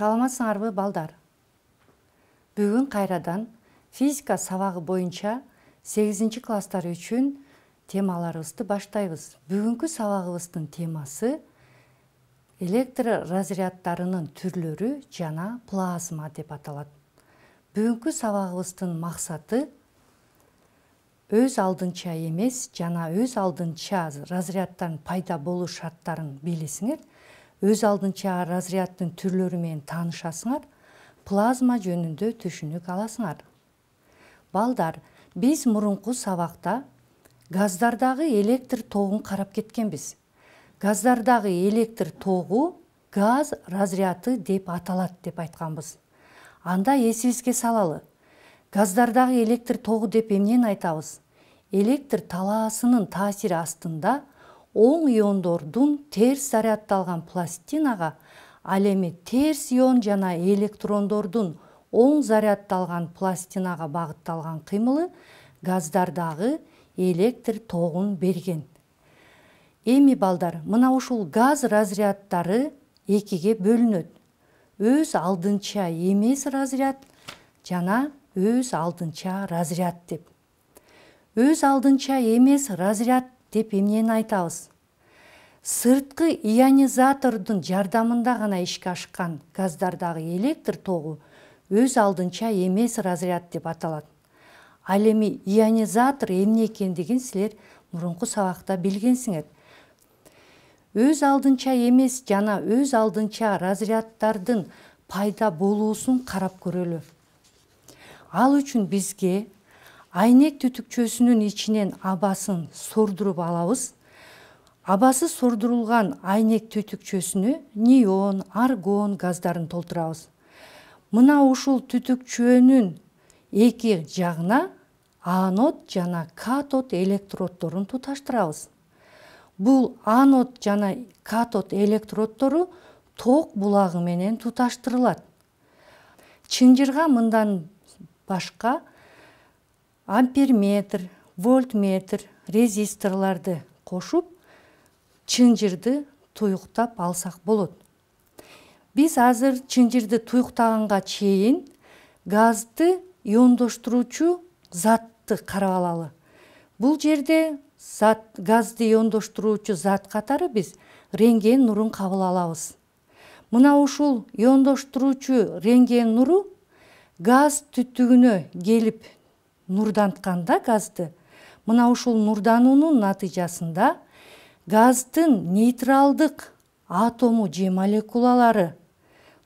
Саламатсыңарбы балдар? Бүгүн кайрадан физика сабагы боюнча 8 класстар үчүн темаларыбызды баштайбыз. Бүгүнкү сабагыбыздын темасы электр разряддарынын түрлөрү жана плазма деп аталат. Бүгүнкү сабагыбыздын максаты өз алдынча эмес жана өз алдынча разряддардын пайда болуу шарттарын билесиңер. Өз алдынча разряддын түрлөрү менен таанышасыңар, плазма жөнүндө түшүнүк аласыңар. Балдар, биз мурунку сабакта газдардагы электр тогун карап кеткенбиз. Газдардагы электр тогу газ разряды деп аталат деп айтканбыз. Анда эсибизге салалы. Газдардагы электр тогу деп эмнени айтабыз? Электр талаасынын таасири астында оң иондордун терс заряддалган пластинага, ал эми терс ион жана электрондордун оң заряддалган пластинага багытталган кыймылы газдардагы электр тогун берген. Эми балдар, мына ушул газ разряддары экиге бөлүнөт. Өз алдынча эмес разряд жана өз алдынча разряд деп. Өз алдынча эмес разряд деп эмнени айтабыз? Сырткы ионизатордун жардамында гана ишке ашкан газдардагы электр тогу өз алдынча эмес разряд деп аталат. Ал эми ионизатор эмне экендигин силер мурунку сабакта билгенсиңер. Өз алдынча эмес жана өз алдынча разряддардын пайда болуусун карап көрөлү. Ал үчүн бизге айнек түтүкчөсүнүн ичинен абасын сордуруп алабыз. Абасы сордурулган айнек түтүкчөсүнө неон, аргон газдарын толтурабыз. Мына ушул түтүкчөнүн эки жагына анод жана катод электроддорун туташтырабыз. Бул анод жана катод электроддору ток булагы менен туташтырылат. Чынжырга мындан башка амперметр, вольтметр, резисторларды кошуп, чынжырды туюктап алсак болот. Биз азыр чынжырды туюктаганга чейин газды иондоштуруучу затты карап алалы. Бул жерде газды иондоштуруучу зат катары биз рентген нурун кабыл алабыз. Мына ушул иондоштуруучу рентген нуру газ түтүгүнө келип нурдантканда газды, мына ушул нурдануунун натыйжасында газдын нейтралдык атому же молекулалары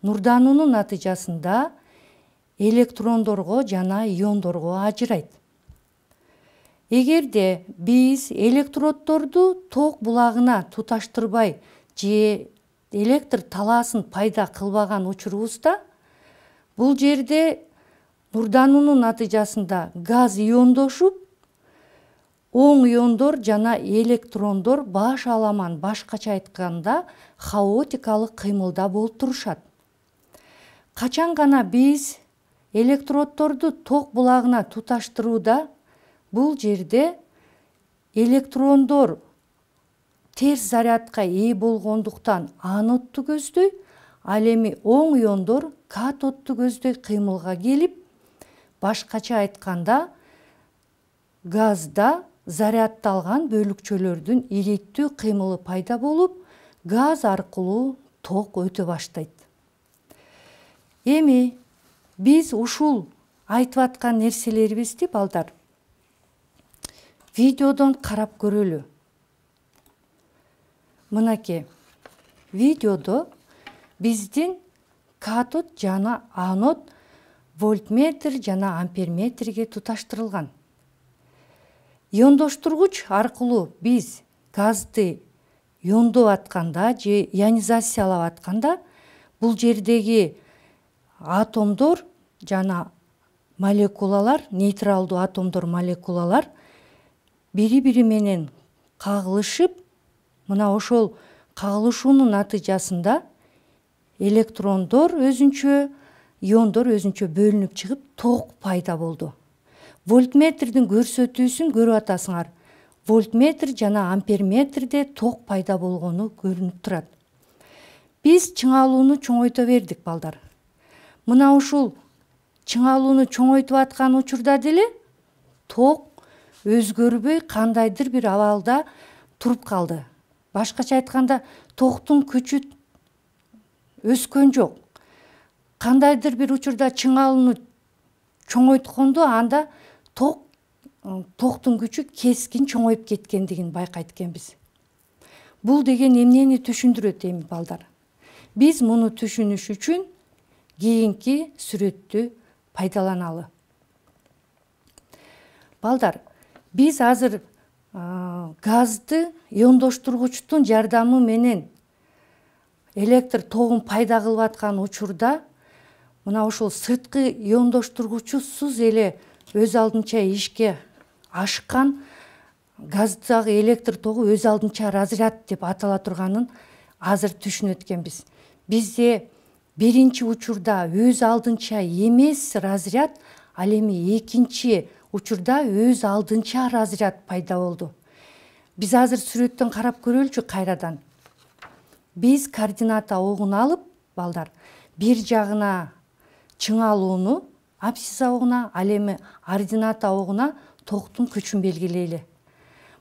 нурдануунун натыйжасында электрондорго жана иондорго ажырайт. Эгерде биз электроддорду ток булагына туташтырбай же электр талаасын пайда кылбаган учурубузда, бул жерде нурдануунун натыйжасында газ иондошуп, оң иондор жана электрондор баш аламан, башкача айтканда, хаотикалык кыймылда болуп турушат. Качан гана биз электроддорду ток булагына туташтырууда, бул жерде электрондор терс зарядка ээ болгондуктан анодду көздөй, ал эми оң иондор катодду көздөй кыймылга келип, башкача айтканда, газда заряддалган бөлүкчөлөрдүн иликтүү кыймылы пайда болуп, газ аркылуу ток өтө баштайт. Эми биз ушул айтып аткан нерселерибизди балдар видеодон карап көрөлү. Мынакей, видеодо биздин катод жана анод вольтметр жана амперметрге туташтырылган. Иондоштургуч аркылуу биз газды иондоп атканда же ионизациялап атканда, бул жердеги атомдор жана молекулалар, нейтралдуу атомдор, молекулалар бири-бири менен кагылышып, мына ошол кагылышуунун натыйжасында электрондор өзүнчө, иондор өзүнчө бөлүнүп чыгып, ток пайда болду. Вольтметрдин көрсөтүүсүн көрүп атасыңар. Вольтметр жана амперметрде ток пайда болгону көрүнүп турат. Биз чыңалууну чоңойто бердик балдар. Мына ушул чыңалууну чоңойтуп аткан учурда деле ток өзгөрбөй кандайдыр бир абалда туруп калды. Башкача айтканда, токтун күчү өскөн жок. Кандайдыр бир учурда чыңалууну чоңойткондо анда токтун күчү кескин чоңоюп кеткендигин байкайт экенбиз. Бул деген эмнени түшүндүрөт эми балдар? Биз муну түшүнүш үчүн кийинки сүрөттү пайдаланалы. Балдар, биз азыр газды иондоштургучтун жардамы менен электр тогун пайда кылып аткан учурда мына ушул сырткы иондоштургучусуз эле өз алдынча ишке ашкан газдагы электр тогу өз алдынча разряд деп атала турганын азыр түшүнөт экенбиз. Бизде биринчи учурда өз алдынча эмес разряд, ал эми экинчи учурда өз алдынча разряд пайда болду. Биз азыр сүрөттөн карап көрөлүчү кайрадан. Биз координата огун алып, балдар, бир жагына чыңалууну, абсцисса огуна, ал эми ордината огуна токтун күчүн белгилейли.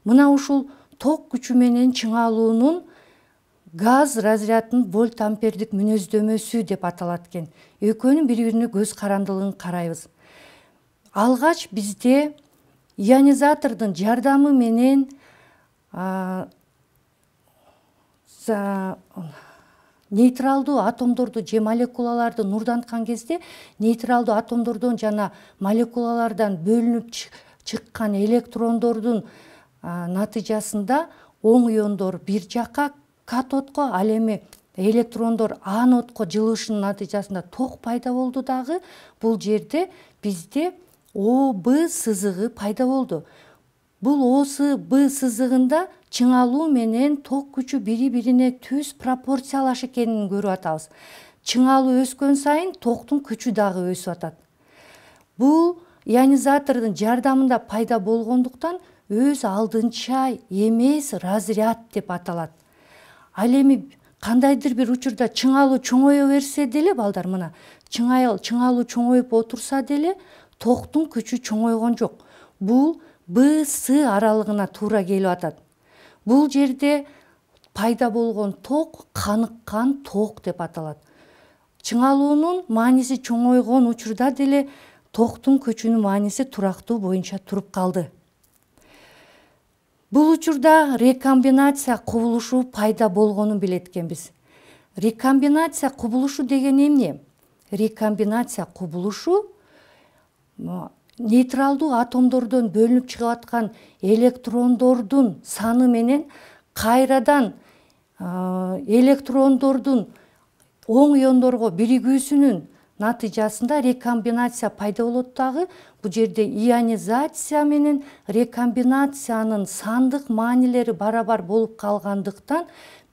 Мына ушул ток күчү менен чыңалуунун газ разрядынын вольт ампердик мүнөздөмөсү деп аталат экен. Экөөнүн бири-бирине көз карандылыгын карайбыз. Алгач бизде ионизатордун жардамы менен нейтралдуу атомдорду же молекулаларды нурданткан кезде нейтралдуу атомдордон жана молекулалардан бөлүнүп чыккан электрондордун натыйжасында оң иондор бир жакка катодко, ал эми электрондор анодко жылышынын натыйжасында ток пайда болду дагы. Бул жерде бизде ОБ сызыгы пайда болду. Бул ОБ сызыгында чыңалуу менен ток күчү бири-бирине түз пропорциялаш экенин көрүп атабыз. Чыңалуу өскөн сайын токтун күчү дагы өсүп атат. Бул ионизатордун жардамында пайда болгондуктан өз алдынча эмес разряд деп аталат. Ал эми кандайдыр бир учурда чыңалуу чоңое берсе деле, балдар, мына чыңалуу чоңоюп отурса деле токтун күчү чоңойгон жок. Бул БС аралыгына туура келип атат. Бул жерде пайда болгон ток каныккан ток деп аталат. Чыңалуунун мааниси чоңойгон учурда деле токтун күчүнүн мааниси турактуу боюнча туруп калды. Бул учурда рекомбинация кубулушу пайда болгонун билет экенбиз. Рекомбинация кубулушу деген эмне? Рекомбинация кубулушу нейтралдуу атомдордон бөлүнүп чыгып аткан электрондордун саны менен кайрадан электрондордун оң иондорго биригүүсүнүн натыйжасында рекомбинация пайда болот дагы. Бул жерде ионизация менен рекомбинациянын сандык маанилери барабар болуп калгандыктан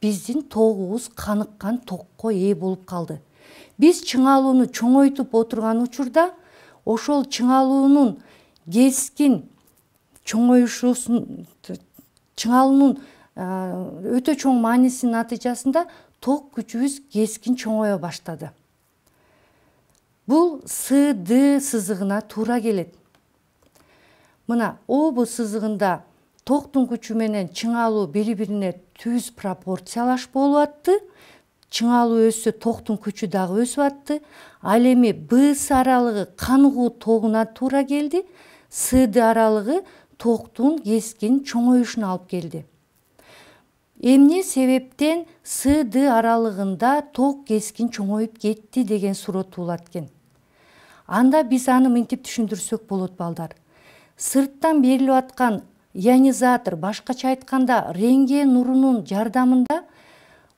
биздин тогубуз каныккан токко ээ болуп калды. Биз чыңалууну чоңойтуп отурган учурда ошол чыңалуунун кескин чоңоюшусун, чыңалуунун өтө чоң маанисинин натыйжасында ток күчүбүз кескин чоңое баштады. Бул СД сызыгына туура келет. Мына ОБ сызыгында токтун күчү менен чыңалуу бири-бирине түз пропорциялаш болуп атты. Чыңалуу өссө токтун күчү дагы өсүп атты. Ал эми БС аралыгы каныгуу тогуна туура келди. СД аралыгы токтун кескин чоңоюшуна алып келди. Эмне себептен СД аралыгында ток кескин чоңоюп кетти деген суроо туулат экен. Анда биз аны мынтип түшүндүрсөк болот, балдар. Сырттан берилип аткан ионизатор, башкача айтканда рентген нурунун жардамында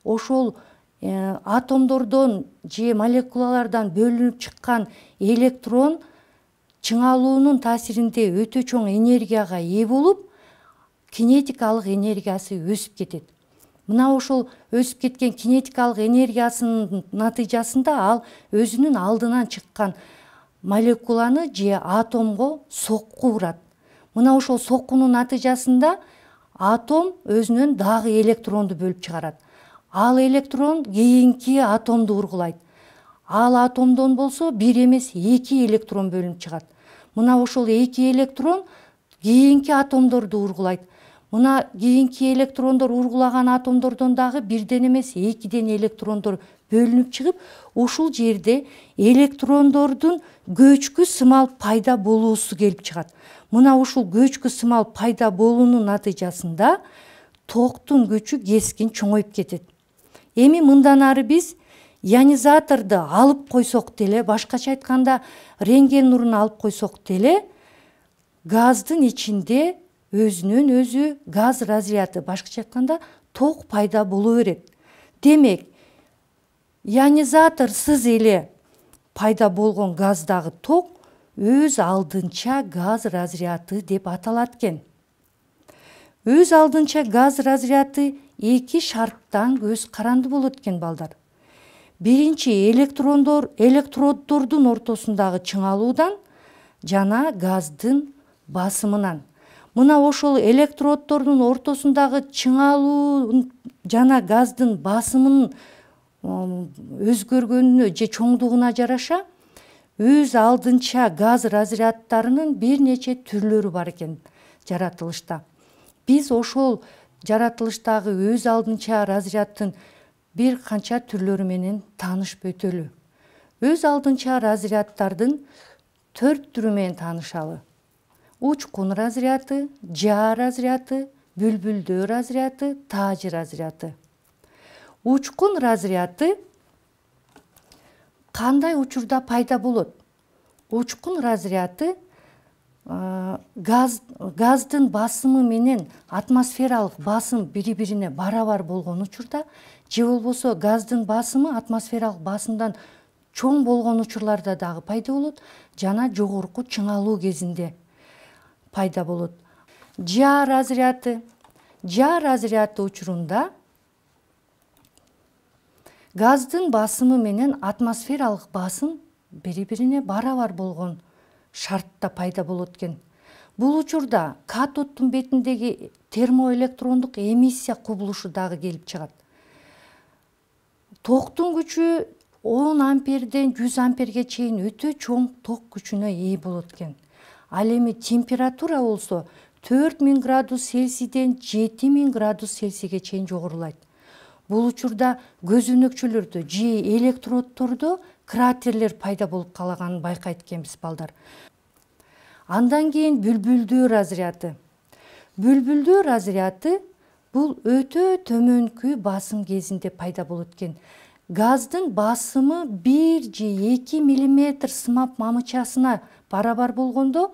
ошол атомдордон же молекулалардан бөлүнүп чыккан электрон чыңалуунун таасиринде өтө чоң энергияга ээ болуп, кинетикалык энергиясы өсүп кетет. Мына ошол өсүп кеткен кинетикалык энергиясынын натыйжасында ал өзүнүн алдынан чыккан молекуланы же атомго сокку урат. Мына ошол соккунун натыйжасында атом өзүнөн дагы электронду бөлүп чыгарат. Ал электрон кийинки атомду ургулайт. Ал атомдон болсо бир эмес 2 электрон бөлүнүп чыгат. Мына ошол 2 электрон кийинки атомдорду ургулайт. Мына кийинки электрондор ургулаган атомдордон дагы бирден эмес 2ден электрондор бөлүнүп чыгып, ушул жерде электрондордун көчкү сымал пайда болуусу келип чыгат. Мына ушул көчкү сымал пайда болуунун натыйжасында токтун күчү кескин чоңоюп кетет. Эми мындан ары биз ионизаторду алып койсок деле, башкача айтканда рентген нурун алып койсок деле, газдын ичинде өзүнөн өзү газ разряды, башкача айтканда ток пайда боло берет. Демек, ионизаторсуз эле пайда болгон газдагы ток өз алдынча газ разряды деп аталат экен. Өз алдынча газ разряды 2 шарттан көз каранды болот экен балдар. Биринчи электроддордун ортосундагы чыңалуудан жана газдын басымынан. Мына ошол электроддордун ортосундагы чыңалуу жана газдын басымынын өзгөргөнүнө же чоңдугуна жараша өз алдынча газ разряддарынын бир нече түрлөрү бар экен жаратылышта. Биз ошол жаратылыштагы өз алдынча разряддын бир канча түрлөрү менен таанышып өтөлү. Өз алдынча разряддардын 4 түрү менен таанышалы. Учкун разряды, жаа разряды, бүлбүлдөө разряды, таажы разряды. Учкун разряды кандай учурда пайда болот? Учкун разряды газдын басымы менен атмосфералык басым бири-бирине барабар болгон учурда, же болбосо газдын басымы атмосфералык басымдан чоң болгон учурларда дагы пайда болот, жана жогорку чыңалуу кезинде пайда болот. Жаа разряды учурунда газдын басымы менен атмосфералык басым бири-бирине барабар болгон шартта пайда болот экен. Бул учурда катоддун бетиндеги термоэлектрондук эмиссия кубулушу дагы келип чыгат. Токтун күчү 10 амперден 100 амперге чейин өтө чоң ток күчүнө ээ болот экен. Ал эми температура болсо 4000 градус Цельсийден 7000 градус Цельсийге чейин жогорулайт. Бул учурда көзөнөкчөлөрдө же электроддордо кратерлер пайда болуп калаганын байкайт экенбиз балдар. Андан кийин бүлбүлдөө разряды. Бүлбүлдөө разряды бул өтө төмөнкү басым кезинде пайда болот экен. Газдын басымы 1 же 2 мм сымап мамычасына барабар болгондо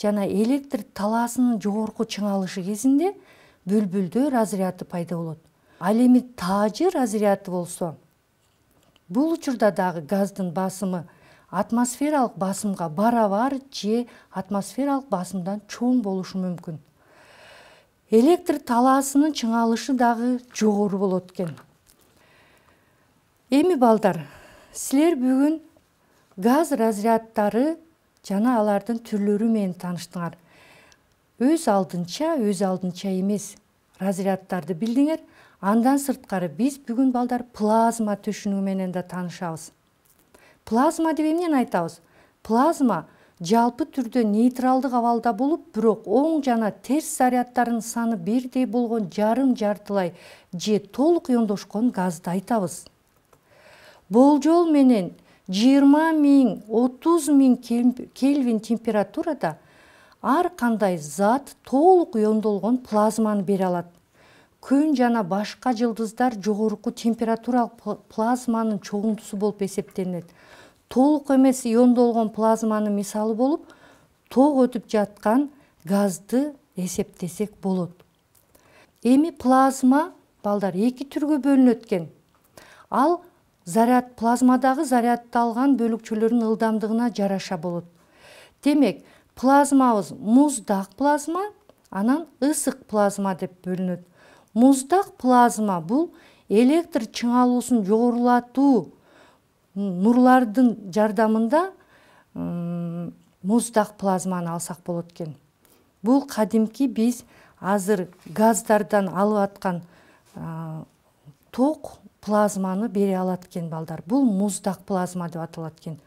жана электр талаасынын жогорку чыңалышы кезинде бүлбүлдөө разряды пайда болот. Ал эми таажы разряды болсо, бул учурда дагы газдын басымы атмосфералык басымга барабар же атмосфералык басымдан чоң болушу мүмкүн. Электр талаасынын чыңалышы дагы жогору болот экен. Эми балдар, силер бүгүн газ разряддары жана алардын түрлөрү менен тааныштыңар. Өз алдынча эмес разряддарды билдиңер. Андан сырткары биз бүгүн балдар плазма төшүнүгү менен да таанышабыз. Плазма деп эмнени айтабыз? Плазма жалпы түрдө нейтралдык абалда болуп, бирок оң жана терс заряддардын саны бирдей болгон жарым жартылай же толук иондошкон газды айтабыз. Болжол менен 20 000, 30 000 Кельвин температурада ар кандай зат толук иондолгон плазманы бере алат. Күн жана башка жылдыздар жогорку температуралык плазманын чогултуусу болуп эсептелет. Толук эмес иондолгон плазманын мисалы болуп, ток өтүп жаткан газды эсептесек болот. Эми плазма балдар 2 түргө бөлүнөт экен. Ал плазмадагы заряддалган бөлүкчөлөрдүн ылдамдыгына жараша болот. Демек, плазмабыз муздак плазма, анан ысык плазма деп бөлүнөт. Муздак плазма бул электр чыңалуусун жогорулатуу нурлардын жардамында муздак плазманы алсак болот экен. Бул кадимки биз азыр газдардан алып аткан ток плазманы бере алат экен балдар. Бул муздак плазма деп аталат экен.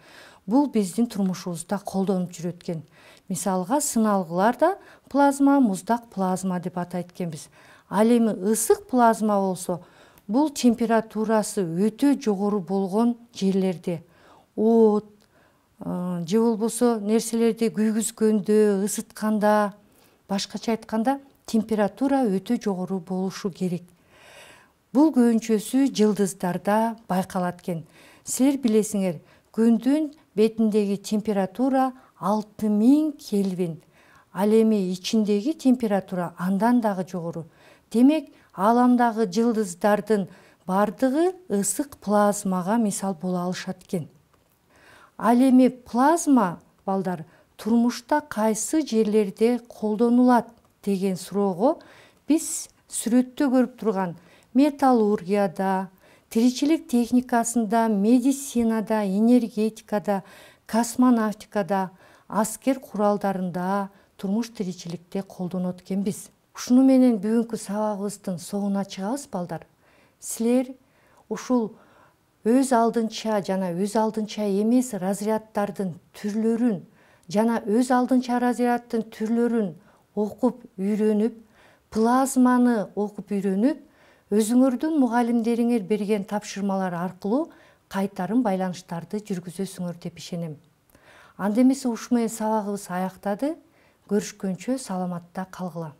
Бул биздин турмушубузда колдонуп жүрөт экен. Мисалга сыналгылар да плазма, муздак плазма деп атайт экенбиз. Ал эми ысык плазма болсо, бул температурасы өтө жогору болгон жерлерде, от же болбосо нерселерди күйгүзгөндө, ысытканда, башкача айтканда температура өтө жогору болушу керек. Бул көбүнчөсү жылдыздарда байкалат экен. Силер билесиңер, күндүн бетиндеги температура 6000 Кельвин. Ал эми ичиндеги температура андан дагы жогору. Демек, ааламдагы жылдыздардын бардыгы ысык плазмага мисал боло алышат экен. Ал эми плазма, балдар, турмушта кайсы жерлерде колдонулат деген суроого биз сүрөттө көрүп турган металлургияда, тиричилик техникасында, медицинада, энергетикада, космонавтикада, аскер куралдарында, турмуш тиричиликте колдонот экенбиз. Ушуну менен бүгүнкү сабагыбыздын соңуна чыгабыз, балдар. Силер ушул өз алдынча жана өз алдынча эмес разряддардын түрлөрүн жана өз алдынча разряддын түрлөрүн окуп үйрөнүп, плазманы окуп үйрөнүп, өзүңөрдүн мугалимдериңер берген тапшырмалар аркылуу кайтарым байланыштарды жүргүзөсүңөр деп ишенем. Анда эмесе ушу менен сабагыбыз аяктады. Көрүшкөнчө саламатта калгыла.